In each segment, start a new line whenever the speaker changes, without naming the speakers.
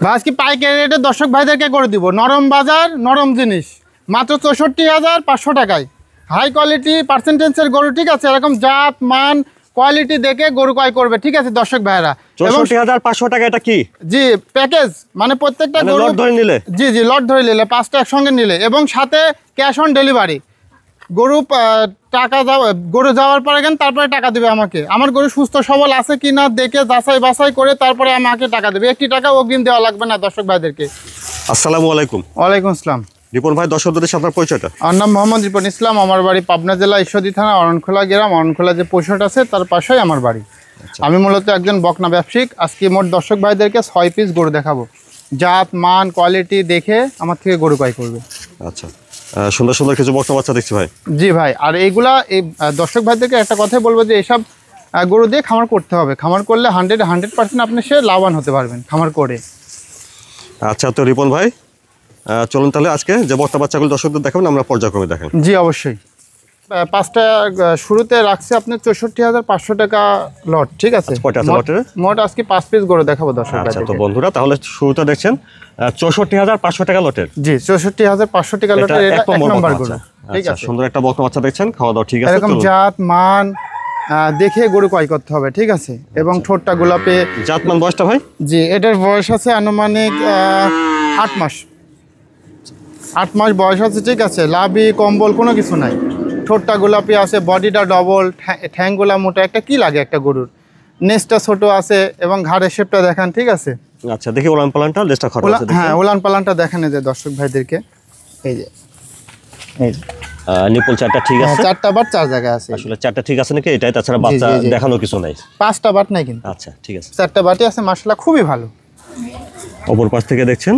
ভাই আজকে পাইকারি রেটে দর্শক ভাইদেরকে করে দিব নরম বাজার নরম জিনিস মাত্র ৬৪,৫০০ টাকায়। হাই কোয়ালিটি পার্সেন্টেজের গরু, ঠিক আছে? এরকম জাত মান কোয়ালিটি দেখে গরু ক্রয় করবে, ঠিক আছে দর্শক ভাইরা।
৬৪,৫০০ টাকা এটা কি?
জি প্যাকেজ, মানে প্রত্যেকটা গরু
লট ধরে নিলে,
জি লট ধরে নিলে 5টা একসঙ্গে নিলে, এবং সাথে ক্যাশ অন ডেলিভারি। গরু গরু যাওয়ার পরে তারপরে টাকা দেবে আমাকে। আমার গরু সুস্থ সবল আছে কিনা দেখে যাচাই বাছাই করে তারপরে আমাকে টাকা দেবে। একটি টাকা অগ্রিম দেওয়া লাগবে না দর্শক ভাইদেরকে।
আসসালামু আলাইকুম।
ওয়ালাইকুম আসসালাম।
রিপন ভাই, দর্শকদের সাথে আপনার পরিচয়টা?
আমার নাম মোহাম্মদ রিপন ইসলাম। আমার বাড়ি পাবনা জেলা ঈশ্বরদী থানা অরণখোলা গ্রাম। অরণখোলা যে পরিষদ আছে তার পাশেই আমার বাড়ি। আমি মূলত একজন বকনা ব্যবসায়িক। আজকে মোট দর্শক ভাইদেরকে 6 পিস গরু দেখাবো। জাত মান কোয়ালিটি দেখে আমার থেকে গরু ক্রয় করবে।
আচ্ছা, সুন্দর সুন্দর কিছু বকনা বাচ্চা দেখছি ভাই।
জি ভাই, আর এইগুলা এই দর্শক ভাইদেরকে একটা কথাই বলবো যে এইসব গরু দিয়ে খামার করতে হবে। খামার করলে 100% আপনি সে লাভবান হতে পারবেন খামার করে।
আচ্ছা, তো রিপন ভাই চলুন তাহলে আজকে যে বকনা বাচ্চাগুলো দর্শকদের দেখাবেন আমরা পর্যায়ক্রমে দেখান।
জি অবশ্যই। 5টা শুরুতে রাখছে আপনার ৬৪,৫০০ টাকা লট, ঠিক আছে? মোট আজকে 5 পিস গরু দেখাবো দর্শক ভাইদেরকে।
আচ্ছা, তো বন্ধুরা তাহলে শুরুতে দেখছেন ৬৪,৫০০ টাকা লটের।
জি ৬৪,৫০০ টাকা লটের এটা 1 নম্বর গরু, ঠিক আছে?
সুন্দর একটা বকনা বাচ্চা দেখছেন, খাওয়া দাওয়া ঠিক আছে?
এরকম জাত মান দেখে গরু ক্রয় করতে হবে, ঠিক আছে? এবং ঠোঁটটা গোলাপে।
জাত মান বয়সটা ভাই?
জি এটার বয়স আছে আনুমানিক 8 মাস। 8 মাস বয়স আছে, ঠিক আছে? লাভি কম্বল কোনো কিছু নাই। ঠোঁটটা গোলাপি আছে, বডিটা ডবল, ঠ্যাংগুলা মোটা। একটা কি লাগে একটা গরুর, নেসটা ছোট আছে এবং ঘাড়ের শেপটা দেখান, ঠিক আছে?
আচ্ছা, দেখি ওলান পালানটা, লেজটা খাটো আছে।
হ্যাঁ, ওলান পালানটা দেখান এই যে দর্শক ভাইদেরকে। এই যে
নিপল 4টা ঠিক আছে?
4টা বাট 4 জায়গায় আছে।
আসলে 4টা ঠিক আছে নাকি এটাই? তাছাড়া বাচ্চা দেখানো কিছু নাই?
5টা বাট নাই কিন্তু।
আচ্ছা ঠিক আছে,
4টা বাটই আছে, মাশাআল্লাহ খুবই ভালো।
অপর পাশ থেকে দেখছেন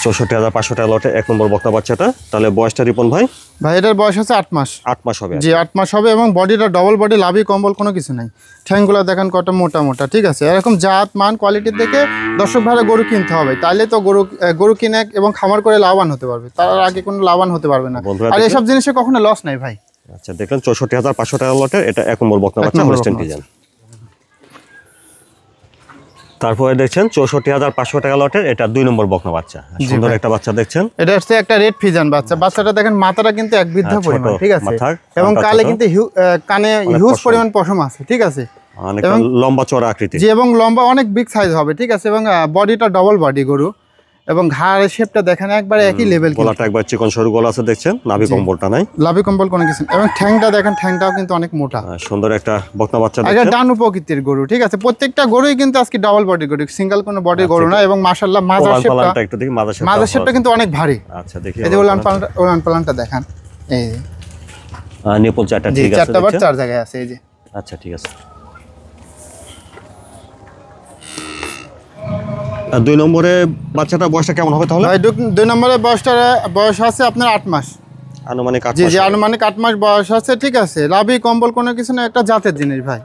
৬৪,৫০০ টাকা লটে 1 নম্বর বকনা বাচ্চাটা। তাহলে বয়সটা রিপন ভাই?
ভাই এটার বয়স আছে 8 মাস।
8 মাস হবে?
জি 8 মাস হবে, এবং বডিটা ডবল বডি, লাভি কম্বল কোনো কিছু নাই। ঠ্যাংগুলো দেখেন কত মোটা মোটা, ঠিক আছে? এরকম জাত মান কোয়ালিটির দেখে দর্শক ভাইরা গরু কিনতে হবে, তাইলে তো গরু কিনে এবং খামার করে লাভবান হতে পারবে। তার আগে কোনো লাভবান হতে পারবে না। আর এইসব জিনিসে কখনো লস নাই ভাই।
আচ্ছা, দেখলেন ৬৪,৫০০ টাকা লটে এটা 1 নম্বর বকনা বাচ্চা, হোস্টেন ডিজাইন। তারপরে দেখছেন ৬৪,৫০০ টাকা লটের এটা 2 নম্বর বকনা বাচ্চা। সুন্দর একটা বাচ্চা দেখছেন।
এটা হচ্ছে একটা রেড ফিজান বাচ্চা। বাচ্চাটা দেখেন মাথাটা কিন্তু এক বৃদ্ধা পরিমাণ, ঠিক আছে? এবং কানে কিন্তু কানে হিউজ পরিমাণ পশম আছে, ঠিক আছে?
অনেক লম্বা চড়া আকৃতি।
জি, এবং লম্বা অনেক বিগ সাইজ হবে, ঠিক আছে? এবং বডিটা ডবল বডি গরু, এবং ঘাড়ের শেপটা দেখেন একবারে একই লেভেল।
গলাটা একবার চিকন সরু গলা আছে দেখছেন, নাভি কম্বলটা নাই,
লাভি কম্বল কোনো কিছু। এবং ঠ্যাংটা দেখেন, ঠ্যাংটাও কিন্তু অনেক মোটা।
সুন্দর একটা বকনা বাচ্চা
দেখেন। এটা ডানু প্রকৃতির গরু, ঠিক আছে? প্রত্যেকটা গরুই কিন্তু আজকে ডাবল বডি গরু, সিঙ্গেল কোনো বডি গরু না। এবং মাশাআল্লাহ মাজার শেপটা একটু দেখি, মাজার শেপটা কিন্তু অনেক ভারী।
আচ্ছা দেখি,
এই যে ওলান পালানটা দেখেন। এই যে
নিপল 4টা ঠিক আছে?
4টা বাট 4 জায়গায় আছে। এই যে
আচ্ছা ঠিক আছে। 2 নম্বরে বাচ্চাটা বয়সটা কেমন হবে তাহলে?
ভাই 2 নম্বরে বয়স আছে আপনার 8 মাস।
আনুমানিক 8 মাস?
জি আনুমানিক 8 মাস বয়স আছে, ঠিক আছে? লাভি কম্বল কোনো কিছু না, একটা জাতের জিনিস ভাই।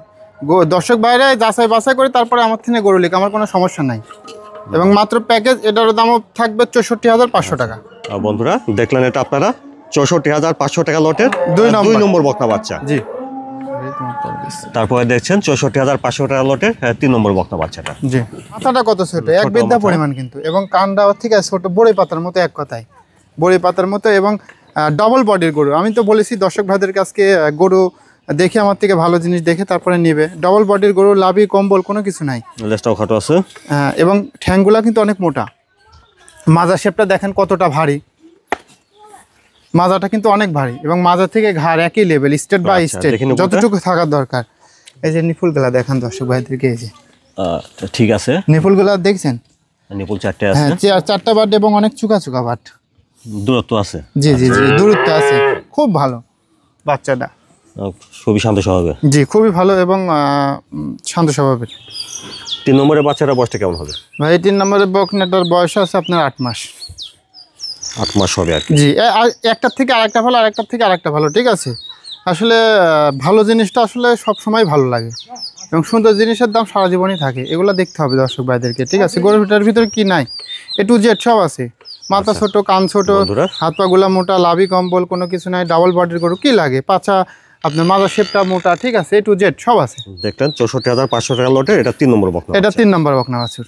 দর্শক বাইরে যাচাই বাছাই করে তারপরে আমার থেকে গরু লিখ, আমার কোনো সমস্যা নাই। এবং মাত্র প্যাকেজ এটার দামও থাকবে ৬৪,৫০০ টাকা।
বন্ধুরা দেখলেন, এটা আপনারা ৬৪,৫০০ টাকা লটের 2 নম্বর বকনা বাচ্চা।
জি।
তারপরে দেখছেন ৬৪,৫০০ টাকা লটের 3 নম্বর বকনা বাচ্চাটা।
জি, মাথাটা কত ছোট, এক বিদ্ধা পরিমাণ কিন্তু। এবং কানটা ঠিক আছে ছোট, বড়ি পাতার মতো, এক কথায় বড়ি পাতার মতো। এবং ডবল বডির গরু। আমি তো বলেছি দর্শক ভাইদের কাছে গরু দেখে আমার থেকে ভালো জিনিস দেখে তারপরে নেবে। ডবল বডির গরু, লাভি কম্বল কোনো কিছু নাই,
লেজটাও খাটো আছে।
এবং ঠ্যাংগুলা কিন্তু অনেক মোটা। মাজা শেপটা দেখেন কতটা ভারী, মাজাটা কিন্তু অনেক ভারী। এবং মাজা থেকে ঘাড় একই লেভেল, স্টেট বাই স্টেট, যতটুকু থাকার দরকার। এই যে নিপুলগুলা দেখেন দর্শক ভাইদেরকে। এই যে
ঠিক আছে,
নিপুলগুলা দেখছেন?
নিপুল 4টে আছে।
হ্যাঁ 4টা বাট, এবং অনেক চুকা চুকা বাট।
দূরত্ব আছে?
জি দূরত্ব আছে। খুব ভালো বাচ্চাটা,
খুবই শান্ত স্বভাবের।
জি খুবই ভালো এবং শান্ত স্বভাবের।
3 নম্বরের বাচ্চাটার বয়সটা কেমন হবে
ভাই? 3 নম্বরের বকনাটার বয়স আছে আপনার 8 মাস।
8 মাস হবে আর কি।
জি, একটার থেকে আরেকটা ভালো, আরেকটার থেকে আরেকটা ভালো, ঠিক আছে? আসলে ভালো জিনিসটা আসলে সব সময় ভালো লাগে, এবং সুন্দর জিনিসের দাম সারা জীবনই থাকে। এগুলো দেখতে হবে দর্শক ভাইদেরকে, ঠিক আছে? গরুটার ভিতরে কি নাই, A to Z সব আছে। মাথা ছোট, কান ছোট, হাত পা গুলা মোটা, লাভি কম্বল কোনো কিছু নাই, ডাবল বডির গরু। কি লাগে? পাছা আপনার মাজা শেপটা মোটা, ঠিক আছে, A to Z সব আছে।
দেখলেন 64,500 টাকা লটে, এটা 3 নম্বর বকনা
এটা
বাচ্চা।
3 নম্বর বকনা বাছুর।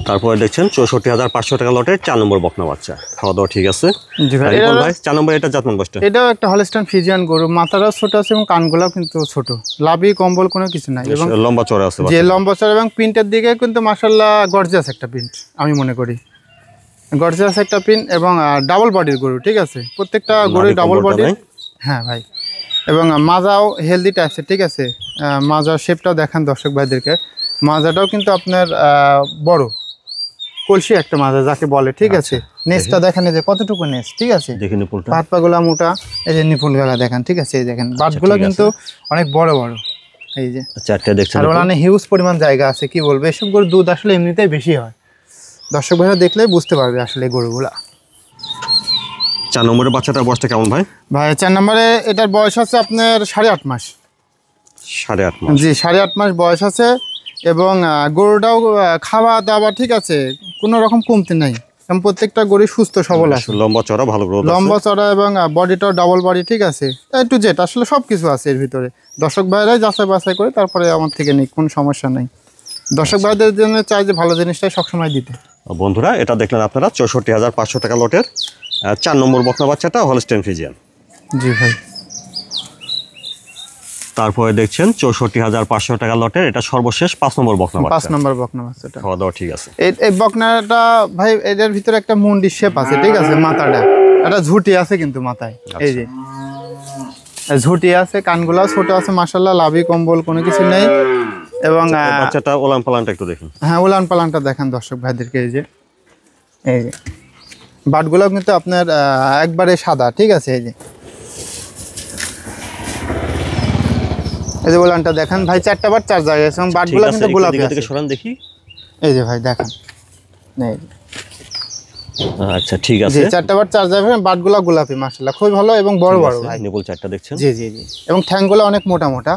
তারপরে দেখছেন 64,500 টাকা লটে 4 নম্বর বকনা বাচ্চা, খাওয়া দাওয়া ঠিক আছে।
জি ভাই,
রিপন ভাই 4 নম্বর এটা জাতমান বয়সটা?
এটাও একটা হলস্টাইন ফ্রিজিয়ান গরু, মাথাটাও ছোট আছে এবং কানগুলাও কিন্তু ছোট, লাভি কম্বল কোনো কিছু নাই, এবং
লম্বা চড়া আছে
যে লম্বা চড়া এবং প্রিন্টের দিকে কিন্তু মাশাআল্লাহ গর্জিয়াস একটা প্রিন্ট, আমি মনে করি গর্জিয়াস একটা প্রিন্ট, এবং ডাবল বডির গরু, ঠিক আছে, প্রত্যেকটা গরুই ডাবল বডি। হ্যাঁ ভাই, এবং মাজাও হেলদি টাইপসের, ঠিক আছে, মাজার শেপটাও দেখান দর্শক ভাইদেরকে। মাজাটাও কিন্তু আপনার বড় কলসি একটা মাজা যাকে বলে, ঠিক আছে। নেসটা দেখেন এই যে কতটুকু নেস, ঠিক আছে,
দেখেন নিপুলটা,
পাত পাগুলা মোটা, এই যে নিপুলগুলা দেখেন, ঠিক আছে, এই দেখেন বাটগুলো কিন্তু অনেক বড় বড়, এই যে
চারটে দেখছেন।
আর ওখানে হিউজ পরিমাণ জায়গা আছে, কি বলবো, এসব গরুর দুধ আসলে এমনিতেই বেশি হয়, দর্শক ভাইরা দেখলেই বুঝতে পারবে আসলে এই গরুগুলা।
4 নম্বরের বাচ্চাটার বয়সটা কেমন ভাই?
ভাই 4 নম্বরে এটার বয়স আছে আপনার 8.5 মাস।
8.5 মাস?
জি, 8.5 মাস বয়স আছে, এবং গরুটাও খাওয়া দাওয়া ঠিক আছে, কোনো রকম কমতি নাই, এবং প্রত্যেকটা গরু সুস্থ সবল আছে,
লম্বা চড়া, ভালো গ্রোথ আছে,
লম্বা চড়া, এবং বডিটাও ডাবল বডি, ঠিক আছে, A to Z আসলে সব কিছু আছে এর ভিতরে। দর্শক ভাইরাই যাচাই বাছাই করে তারপরে আমার থেকে নিক, কোনো সমস্যা নেই। দর্শক ভাইদের জন্য চাই যে ভালো জিনিসটাই সবসময় দিতে।
বন্ধুরা এটা দেখলেন আপনারা 64,500 টাকা লটের 4 নম্বর বকনা বাচ্চাটা হলস্টাইন ফ্রিজিয়ান।
জি ভাই।
তারপরে দেখছেন 64,500 টাকা লটের এটা সর্বশেষ 5 নম্বর বকনা
5
বাচ্চা,
নম্বর বকনা বাচ্চাটা।
খাওয়া দাওয়া ঠিক আছে।
এই বকনাটা ভাই এদের ভিতরে একটা মুন্ডি শেপ আছে, ঠিক আছে, মাথাটা একটা ঝুটি আছে কিন্তু মাথায়, এই যে ঝুটি আছে, কানগুলা ছোট আছে, মাশাআল্লাহ লাভি কম্বল কোনো কিছু নেই, এবং
বাচ্চাটা ওলান পালানটা একটু দেখুন।
হ্যাঁ, উলান পালানটা দেখেন দর্শক ভাইদেরকে, এই যে বাটগুলো কিন্তু আপনার একবারে সাদা, ঠিক আছে, এই যে উলানটা দেখেন ভাই, 4টা বাট 4 জায়গায় আছে, এবং বাটগুলো কিন্তু গোলাপি আছে।
সরান দেখি,
এই যে ভাই দেখেন,
আচ্ছা ঠিক আছে,
জি 4টা বাট 4 জায়গায়, বাটগুলো গোলাপি মাশাআল্লাহ খুব ভালো এবং বড় বড় ভাই,
নিপুল 4টা দেখছেন।
জি জি জি, এবং ঠ্যাংগুলো অনেক মোটা মোটা।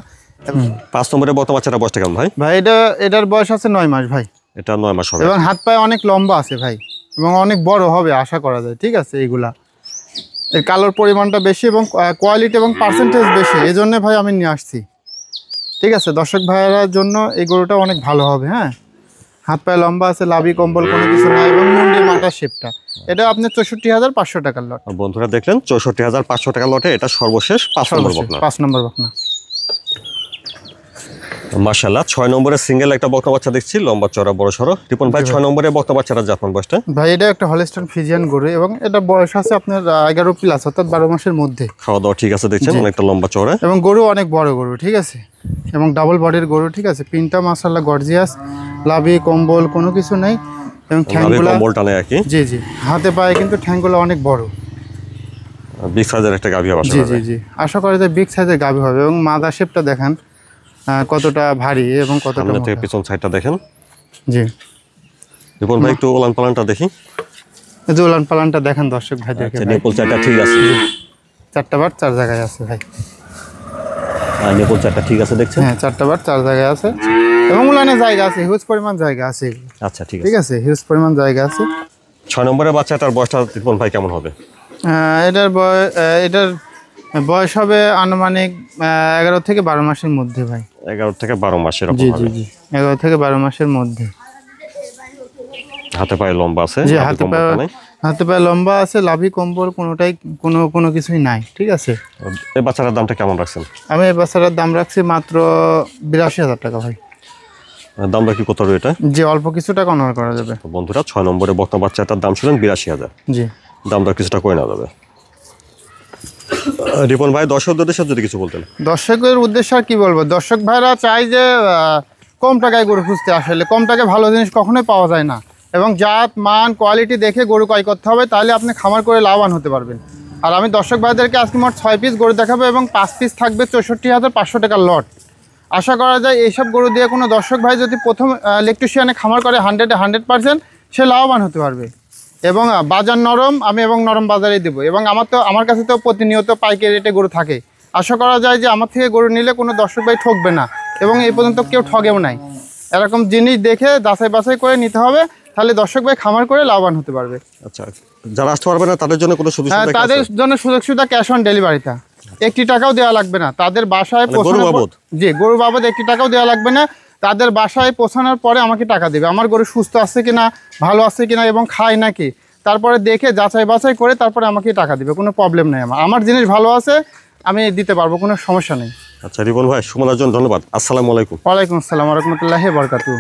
5 নম্বরের বকনা বাচ্চাটার বয়সটা কেমন ভাই?
ভাই এটার বয়স আছে 9 মাস ভাই,
এটা 9 মাস হবে,
এবং হাত পায়ে অনেক লম্বা আছে ভাই, এবং অনেক বড় হবে আশা করা যায়, ঠিক আছে। এইগুলা এর কালোর পরিমাণটা বেশি, এবং কোয়ালিটি এবং পার্সেন্টেজ বেশি, এই জন্য ভাই আমি নিয়ে আসছি, ঠিক আছে। দর্শক ভাইয়ের জন্য এই গরুটা অনেক ভালো হবে। হ্যাঁ, হাত পায়ে লম্বা আছে, লাভি কম্বল কোনো কিছু নাই, এবং মুন্ডির মাথার শেপটা, এটা আপনার 64,500 টাকার লট।
বন্ধুরা দেখলেন 64,500 টাকা লটে এটা সর্বশেষ 5 নম্বর বকনা।
5 নম্বর বকনা
মাশাআল্লাহ। 6 নম্বরের সিঙ্গেল একটা বকনা বাচ্চা দেখছি, লম্বা চড়া বড় সরো। রিপন ভাই 6 নম্বরের বকনা বাচ্চাটার জাতমান বয়সটা?
ভাই এটা একটা হলস্টাইন ফ্রিজিয়ান গরু, এবং এটা বয়স আছে আপনার 11 প্লাস, অর্থাৎ 12 মাসের মধ্যে।
খাওয়া দাওয়া ঠিক আছে দেখছেন, অনেকটা লম্বা চড়া,
এবং গরু অনেক বড় গরু, ঠিক আছে, এবং ডাবল বডির গরু, ঠিক আছে। পিনটা মাশাআল্লাহ গর্জিয়াস, লাভি কম্বল কোনো কিছু নেই, এবং ঠ্যাংগুলো
কম্বলটা নেই আর কি।
জি জি, হাতে পায়ে কিন্তু ঠ্যাংগুলো অনেক বড়,
বিগ সাইজের একটা গাভী হবে।
জি জি জি, আশা করা যায় বিগ সাইজের গাভী হবে। এবং মাদা শেপটা দেখেন কতটা ভারী এবং কতটা
সামনে থেকে
মোটা।
পিছন সাইডটা দেখেন।
জি,
রিপন ভাই একটু ওলান পালানটা দেখি,
এই যে উলান পালানটা দেখেন দর্শক ভাইদেরকে।
আচ্ছা নিপুল 4টা ঠিক আছে,
4টা বাট 4 জায়গায় আছে ভাই,
আর নিপুল 4টা ঠিক আছে দেখছেন।
হ্যাঁ 4টা বাট 4 জায়গায় আছে, এবং উলানে জায়গা আছে, হিউজ পরিমাণ জায়গা আছে।
আচ্ছা ঠিক
ঠিক
আছে।
আছে, হিউজ পরিমাণ জায়গা আছে।
6 নম্বরের বাচ্চাটার বয়সটা রিপন ভাই কেমন হবে?
এটার বয়স হবে আনুমানিক 11 থেকে 12 মাসের মধ্যে ভাই।
11 থেকে 12 মাস এরকম
জি জি
হবে।
জি, 11 থেকে 12 মাসের মধ্যে।
হাতে পায়ে লম্বা আছে,
জি,
লাভি
হাতে পায়ে লম্বা আছে, লাভি কম্বল কোনোটাই কোনো কিছুই নাই, ঠিক আছে।
এই বাচ্চাটার দামটা কেমন রাখছেন?
আমি এই বাচ্চাটার দাম রাখছি মাত্র 82,000 টাকা ভাই।
দামটা কি কত এটা?
জি, অল্প কিছু টাকা অনার করা যাবে।
তো বন্ধুরা 6 নম্বরের বকনা বাচ্চাটার দাম শুনেন 82,000,
জি,
দামটা কিছুটা করে নেওয়া যাবে। রিপন ভাই দর্শকদের সাথে যদি কিছু বলতেন।
দর্শকের উদ্দেশ্যে আর কি বলবো, দর্শক ভাইরা চাই যে কম টাকায় গরু খুঁজতে, আসলে কম টাকায় ভালো জিনিস কখনোই পাওয়া যায় না, এবং জাত মান কোয়ালিটি দেখে গরু ক্রয় করতে হবে, তাহলে আপনি খামার করে লাভবান হতে পারবেন। আর আমি দর্শক ভাইদেরকে আজকে মোট 6 পিস গরু দেখাবো, এবং 5 পিস থাকবে 64,500 টাকার লট। আশা করা যায় এইসব গরু দিয়ে কোনো দর্শক ভাই যদি প্রথম ইলেকট্রিশিয়ানে খামার করে 100% সে লাভবান হতে পারবে। এবং বাজার নরম, আমি এবং নরম বাজারেই দেবো, এবং আমার কাছে তো প্রতিনিয়ত পাইকারি রেটে গরু থাকে। আশা করা যায় যে আমার থেকে গরু নিলে কোনো দর্শক ভাই ঠকবে না, এবং এই পর্যন্ত কেউ ঠগেও নাই। এরকম জিনিস দেখে যাচাই বাছাই করে নিতে হবে, তাহলে দর্শক ভাই খামার করে লাভবান হতে পারবে।
আচ্ছা, যারা আসতে পারবে না তাদের জন্য কোনো সুযোগ সুবিধা
তাদের জন্য সুযোগ সুবিধা ক্যাশ অন ডেলিভারিটা, একটি টাকাও দেওয়া লাগবে না, তাদের বাসায়
মানে গরু বাবদ?
জি, গরু বাবদ একটি টাকাও দেওয়া লাগবে না, তাদের বাসায় পৌঁছানোর পরে আমাকে টাকা দেবে। আমার গরু সুস্থ আছে কিনা, ভালো আছে কিনা এবং খায় নাকি, তারপরে দেখে যাচাই বাছাই করে তারপরে আমাকে টাকা দিবে। কোনো প্রবলেম নেই, আমার জিনিস ভালো আছে, আমি দিতে পারবো, কোনো সমস্যা নেই।
আচ্ছা রিপন ভাই, সময়ের জন্য ধন্যবাদ। আসসালামু আলাইকুম।
ওয়ালাইকুম আসসালাম ওয়া রাহমাতুল্লাহি ওয়া বারাকাতুহু।